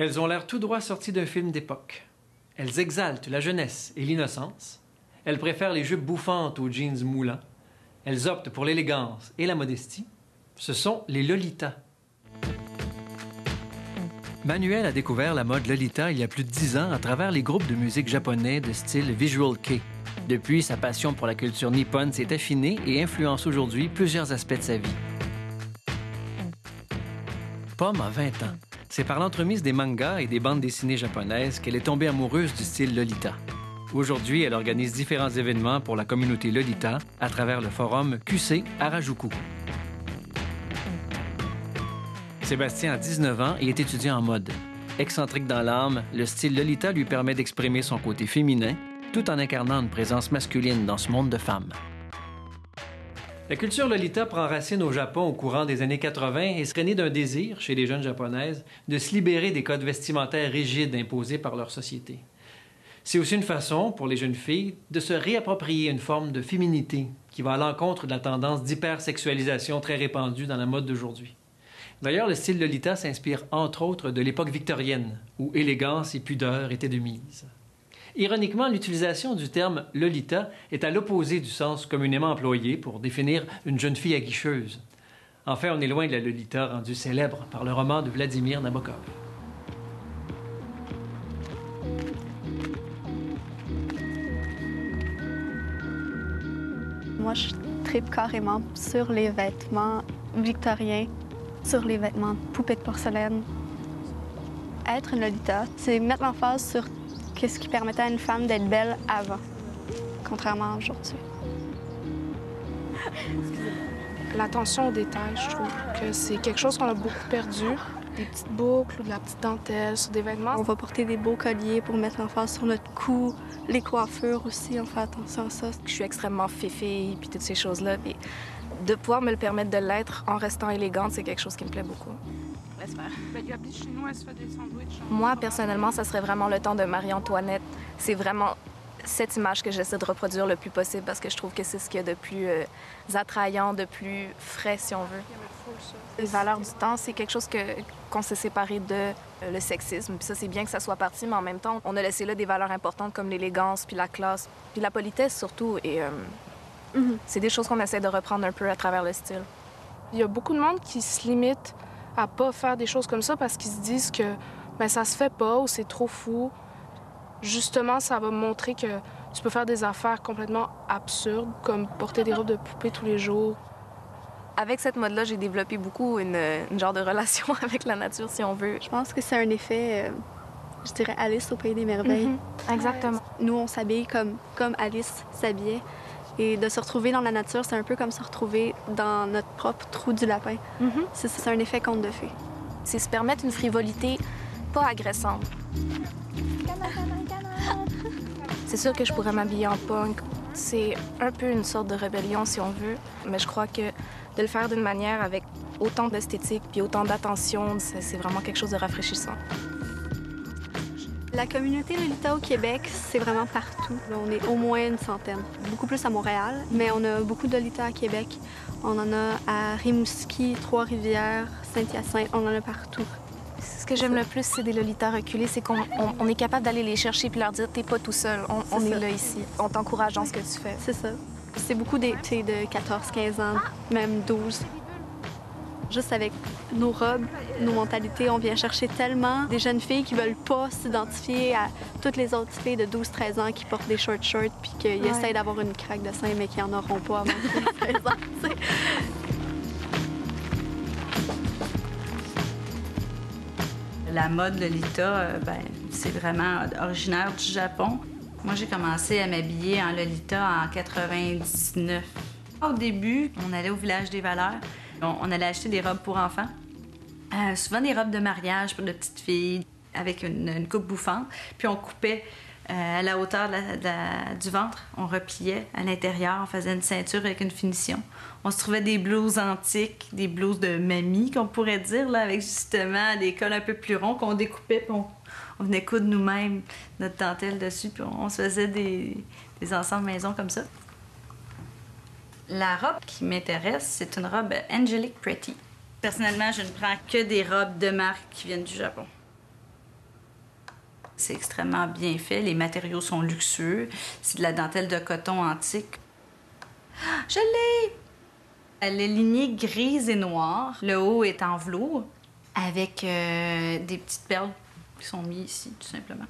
Elles ont l'air tout droit sorties d'un film d'époque. Elles exaltent la jeunesse et l'innocence. Elles préfèrent les jupes bouffantes aux jeans moulants. Elles optent pour l'élégance et la modestie. Ce sont les Lolitas. Manuel a découvert la mode Lolita il y a plus de 10 ans à travers les groupes de musique japonais de style Visual Kei. Depuis, sa passion pour la culture nippone s'est affinée et influence aujourd'hui plusieurs aspects de sa vie. Pomme a 20 ans. C'est par l'entremise des mangas et des bandes dessinées japonaises qu'elle est tombée amoureuse du style Lolita. Aujourd'hui, elle organise différents événements pour la communauté Lolita à travers le forum QC Harajuku. Sébastien a 19 ans et est étudiant en mode. Excentrique dans l'âme, le style Lolita lui permet d'exprimer son côté féminin tout en incarnant une présence masculine dans ce monde de femmes. La culture Lolita prend racine au Japon au courant des années 80 et serait née d'un désir, chez les jeunes japonaises, de se libérer des codes vestimentaires rigides imposés par leur société. C'est aussi une façon, pour les jeunes filles, de se réapproprier une forme de féminité qui va à l'encontre de la tendance d'hypersexualisation très répandue dans la mode d'aujourd'hui. D'ailleurs, le style Lolita s'inspire entre autres de l'époque victorienne, où élégance et pudeur étaient de mise. Ironiquement, l'utilisation du terme Lolita est à l'opposé du sens communément employé pour définir une jeune fille aguicheuse. Enfin, on est loin de la Lolita rendue célèbre par le roman de Vladimir Nabokov. Moi, je tripe carrément sur les vêtements victoriens, sur les vêtements de poupées de porcelaine. Être une Lolita, c'est mettre l'emphase sur ce qui permettait à une femme d'être belle avant, contrairement à aujourd'hui. L'attention aux détails, je trouve que c'est quelque chose qu'on a beaucoup perdu. Des petites boucles ou de la petite dentelle sur des vêtements. On va porter des beaux colliers pour mettre l'emphase sur notre cou. Les coiffures aussi, on fait attention à ça. Je suis extrêmement fée-fille, puis toutes ces choses-là. Puis de pouvoir me le permettre de l'être en restant élégante, c'est quelque chose qui me plaît beaucoup. Laisse faire. Moi, personnellement, ça serait vraiment le temps de Marie-Antoinette. C'est vraiment cette image que j'essaie de reproduire le plus possible parce que je trouve que c'est ce qu'il y a de plus attrayant, de plus frais, si on veut. Les valeurs du temps, c'est quelque chose qu'on s'est séparé de le sexisme. Puis ça, c'est bien que ça soit parti, mais en même temps, on a laissé là des valeurs importantes comme l'élégance, puis la classe, puis la politesse surtout. Et c'est des choses qu'on essaie de reprendre un peu à travers le style. Il y a beaucoup de monde qui se limite à pas faire des choses comme ça parce qu'ils se disent que ben, ça se fait pas ou c'est trop fou. Justement, ça va montrer que tu peux faire des affaires complètement absurdes, comme porter des robes de poupée tous les jours. Avec cette mode-là, j'ai développé beaucoup une genre de relation avec la nature, si on veut. Je pense que c'est un effet, je dirais, Alice au Pays des Merveilles. Exactement. Nous, on s'habille comme Alice s'habillait. Et de se retrouver dans la nature, c'est un peu comme se retrouver dans notre propre trou du lapin. C'est un effet conte de fées. C'est se permettre une frivolité pas agressante. C'est sûr que je pourrais m'habiller en punk. C'est un peu une sorte de rébellion, si on veut. Mais je crois que de le faire d'une manière avec autant d'esthétique puis autant d'attention, c'est vraiment quelque chose de rafraîchissant. La communauté Lolita au Québec, c'est vraiment partout. On est au moins une centaine. Beaucoup plus à Montréal, mais on a beaucoup de Lolita à Québec. On en a à Rimouski, Trois-Rivières, Saint-Hyacinthe, on en a partout. Ce que j'aime le plus, c'est des Lolitas reculés, c'est qu'on est capable d'aller les chercher puis leur dire « t'es pas tout seul, on est là ici, on t'encourage dans ce que tu fais ». C'est ça. C'est beaucoup des filles de 14, 15 ans, même 12. Juste avec nos robes, nos mentalités, on vient chercher tellement des jeunes filles qui veulent pas s'identifier à toutes les autres filles de 12-13 ans qui portent des shorts puis qui essayent d'avoir une craque de sein, mais qui en auront pas avant 13 ans, t'sais. La mode Lolita, c'est vraiment originaire du Japon. Moi, j'ai commencé à m'habiller en Lolita en 99. Au début, on allait au Village des Valeurs. On allait acheter des robes pour enfants. Souvent des robes de mariage pour de petites filles avec une coupe bouffante. Puis on coupait à la hauteur du ventre. On repliait à l'intérieur. On faisait une ceinture avec une finition. On se trouvait des blouses antiques, des blouses de mamie, qu'on pourrait dire, là, avec justement des cols un peu plus ronds qu'on découpait. Puis on venait coudre nous-mêmes notre dentelle dessus. Puis on se faisait des ensembles maison comme ça. La robe qui m'intéresse, c'est une robe Angelic Pretty. Personnellement, je ne prends que des robes de marque qui viennent du Japon. C'est extrêmement bien fait. Les matériaux sont luxueux. C'est de la dentelle de coton antique. Je l'ai! Elle est lignée grise et noire. Le haut est en velours avec des petites perles qui sont mises ici, tout simplement.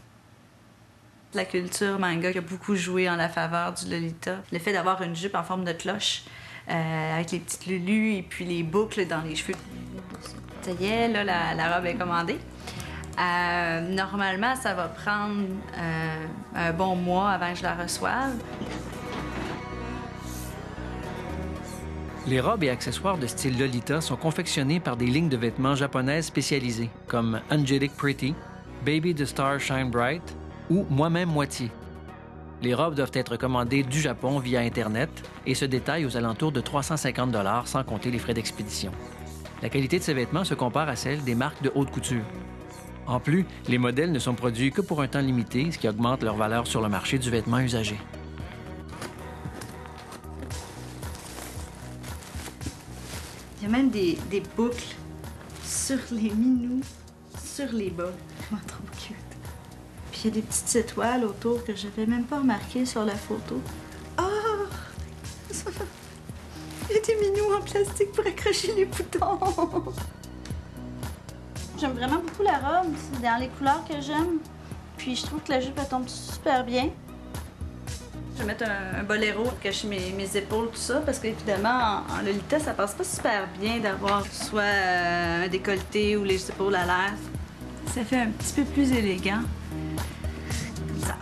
La culture manga qui a beaucoup joué en la faveur du Lolita. Le fait d'avoir une jupe en forme de cloche avec les petites lulus et puis les boucles dans les cheveux. Ça y est, là, la robe est commandée. Normalement, ça va prendre un bon mois avant que je la reçoive. Les robes et accessoires de style Lolita sont confectionnés par des lignes de vêtements japonaises spécialisées, comme Angelic Pretty, Baby the Star Shine Bright ou Moi-même Moitié. Les robes doivent être commandées du Japon via Internet et se détaillent aux alentours de 350 $ sans compter les frais d'expédition. La qualité de ces vêtements se compare à celle des marques de haute couture. En plus, les modèles ne sont produits que pour un temps limité, ce qui augmente leur valeur sur le marché du vêtement usagé. Il y a même des boucles sur les minous, sur les bas. Vraiment trop cute. Puis il y a des petites étoiles autour que je n'avais même pas remarquées sur la photo. Oh! Il y a des minous en plastique pour accrocher les boutons. J'aime vraiment beaucoup la robe. C'est dans les couleurs que j'aime. Puis je trouve que la jupe elle tombe super bien. Je vais mettre un boléro pour cacher mes épaules, tout ça, parce qu'évidemment, en Lolita, ça passe pas super bien d'avoir soit un décolleté ou les épaules à l'air. Ça fait un petit peu plus élégant. Comme ça.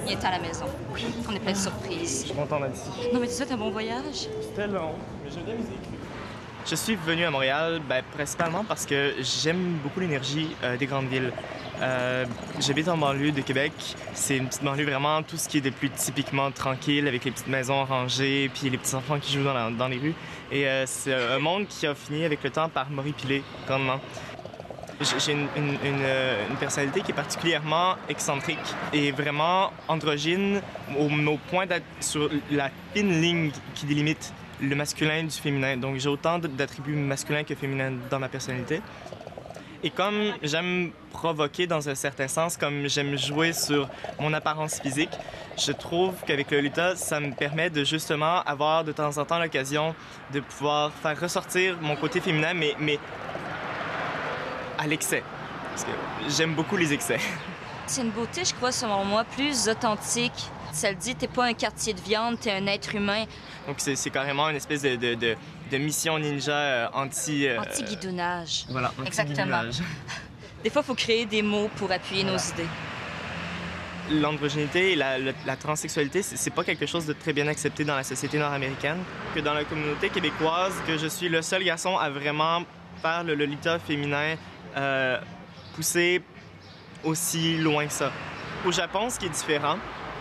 Il est à la maison. On est plein de surprises. Je suis content d'être ici. Non, mais tu souhaites un bon voyage? C'était long, mais j'aime bien les écrire. Je suis venu à Montréal principalement parce que j'aime beaucoup l'énergie des grandes villes. J'habite en banlieue de Québec. C'est une petite banlieue vraiment tout ce qui est de plus typiquement tranquille, avec les petites maisons rangées, puis les petits enfants qui jouent dans les rues. Et c'est un monde qui a fini avec le temps par m'horripiler grandement. J'ai une personnalité qui est particulièrement excentrique et vraiment androgyne au point d'être sur la fine ligne qui délimite le masculin du féminin. Donc j'ai autant d'attributs masculins que féminins dans ma personnalité. Et comme j'aime provoquer dans un certain sens, comme j'aime jouer sur mon apparence physique, je trouve qu'avec Lolita, ça me permet de justement avoir de temps en temps l'occasion de pouvoir faire ressortir mon côté féminin, mais à l'excès. Parce que j'aime beaucoup les excès. C'est une beauté, je crois, selon moi, plus authentique. Ça le dit, t'es pas un quartier de viande, t'es un être humain. Donc c'est carrément une espèce de mission ninja anti-guidounage. Voilà, exactement. Des fois, il faut créer des mots pour appuyer nos idées. L'androgynité et la transsexualité, c'est pas quelque chose de très bien accepté dans la société nord-américaine. Que dans la communauté québécoise, que je suis le seul garçon à vraiment faire le Lolita féminin pousser aussi loin que ça. Au Japon, ce qui est différent,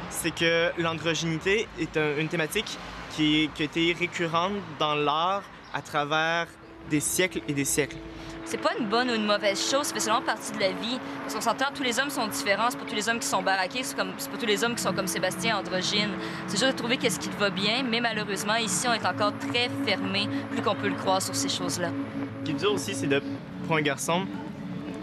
c'est que l'androgynité est une thématique qui a été récurrente dans l'art à travers des siècles et des siècles. C'est pas une bonne ou une mauvaise chose, ça fait seulement partie de la vie. Parce qu'on s'entend, tous les hommes sont différents, c'est pas tous les hommes qui sont baraqués, c'est pas tous les hommes qui sont comme Sébastien, androgyne. C'est juste de trouver qu'est-ce qui te va bien, mais malheureusement, ici, on est encore très fermé, plus qu'on peut le croire sur ces choses-là. Ce qui est dur aussi, c'est pour un garçon,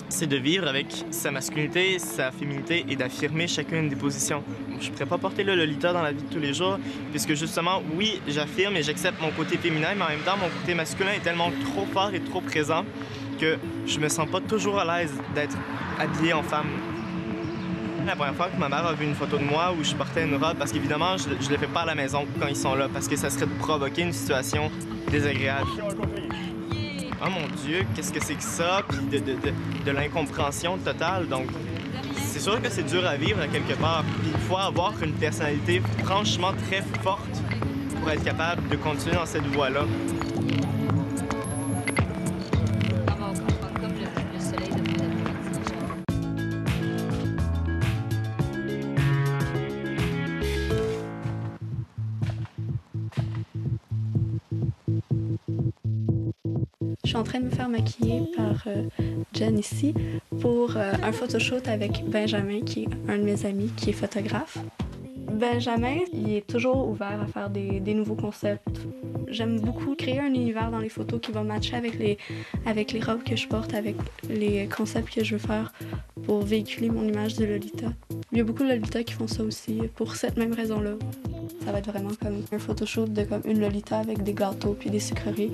c'est de vivre avec sa masculinité, sa féminité et d'affirmer chacune des positions. Je ne pourrais pas porter le Lolita dans la vie de tous les jours, puisque justement, oui, j'affirme et j'accepte mon côté féminin, mais en même temps, mon côté masculin est tellement trop fort et trop présent que je me sens pas toujours à l'aise d'être habillé en femme. La première fois que ma mère a vu une photo de moi où je portais une robe, parce qu'évidemment, je le fais pas à la maison quand ils sont là, parce que ça serait de provoquer une situation désagréable. Oh mon Dieu, qu'est-ce que c'est que ça? Puis de l'incompréhension totale. Donc, c'est sûr que c'est dur à vivre à quelque part. Puis il faut avoir une personnalité franchement très forte pour être capable de continuer dans cette voie-là. Je suis en train de me faire maquiller par Jen ici pour un photoshoot avec Benjamin, qui est un de mes amis, qui est photographe. Benjamin, il est toujours ouvert à faire des nouveaux concepts. J'aime beaucoup créer un univers dans les photos qui va matcher avec les robes que je porte, avec les concepts que je veux faire pour véhiculer mon image de Lolita. Il y a beaucoup de Lolita qui font ça aussi pour cette même raison-là. Ça va être vraiment comme un photoshoot de comme une Lolita avec des gâteaux puis des sucreries.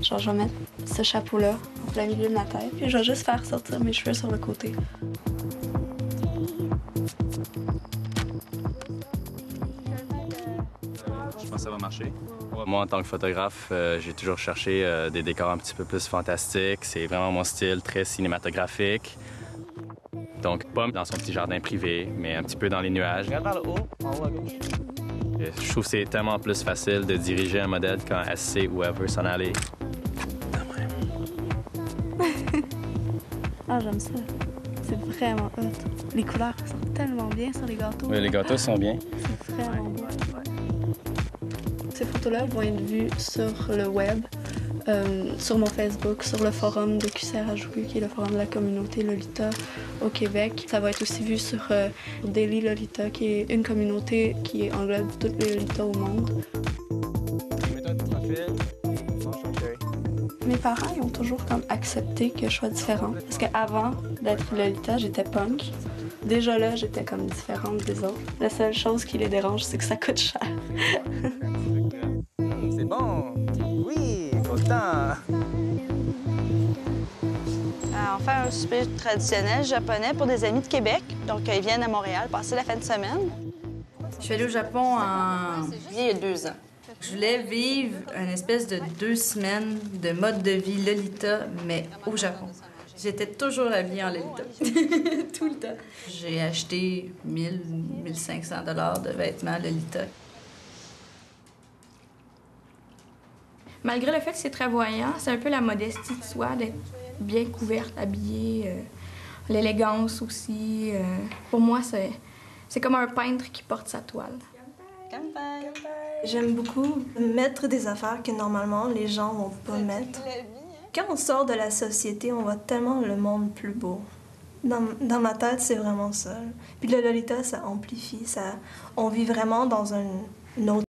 Genre, je vais mettre ce chapeau-là en plein milieu de ma tête, puis je vais juste faire sortir mes cheveux sur le côté. Je pense que ça va marcher. Moi, en tant que photographe, j'ai toujours cherché des décors un petit peu plus fantastiques. C'est vraiment mon style, très cinématographique. Donc, pas dans son petit jardin privé, mais un petit peu dans les nuages. Regarde vers le haut, en haut à gauche. Je trouve que c'est tellement plus facile de diriger un modèle quand elle sait où elle veut s'en aller. Ah, j'aime ça. C'est vraiment hot. Les couleurs sont tellement bien sur les gâteaux. Oui, les gâteaux sont bien. C'est vraiment beau. Ces photos-là vont être vues sur le web, sur mon Facebook, sur le forum de QCR à jouer, qui est le forum de la communauté Lolita au Québec. Ça va être aussi vu sur Daily Lolita, qui est une communauté qui englobe toutes les Lolitas au monde. Mets-toi un petit profil. Mes parents ils ont toujours comme accepté que je sois différente. Parce qu'avant d'être Lolita, j'étais punk. Déjà là, j'étais comme différente des autres. La seule chose qui les dérange, c'est que ça coûte cher. C'est bon. Oui, content. On fait un souper traditionnel japonais pour des amis de Québec. Donc, ils viennent à Montréal passer la fin de semaine. Je suis allée au Japon en juillet il y a 2 ans. Je voulais vivre une espèce de 2 semaines de mode de vie Lolita, mais au Japon. J'étais toujours habillée en Lolita. Tout le temps. J'ai acheté 1000, 1500 $ de vêtements Lolita. Malgré le fait que c'est très voyant, c'est un peu la modestie de soi, d'être bien couverte, habillée, l'élégance aussi. Pour moi, c'est comme un peintre qui porte sa toile. J'aime beaucoup mettre des affaires que normalement les gens vont pas mettre. Quand on sort de la société, on voit tellement le monde plus beau. Dans ma tête, c'est vraiment ça. Puis le Lolita, ça amplifie, on vit vraiment dans une autre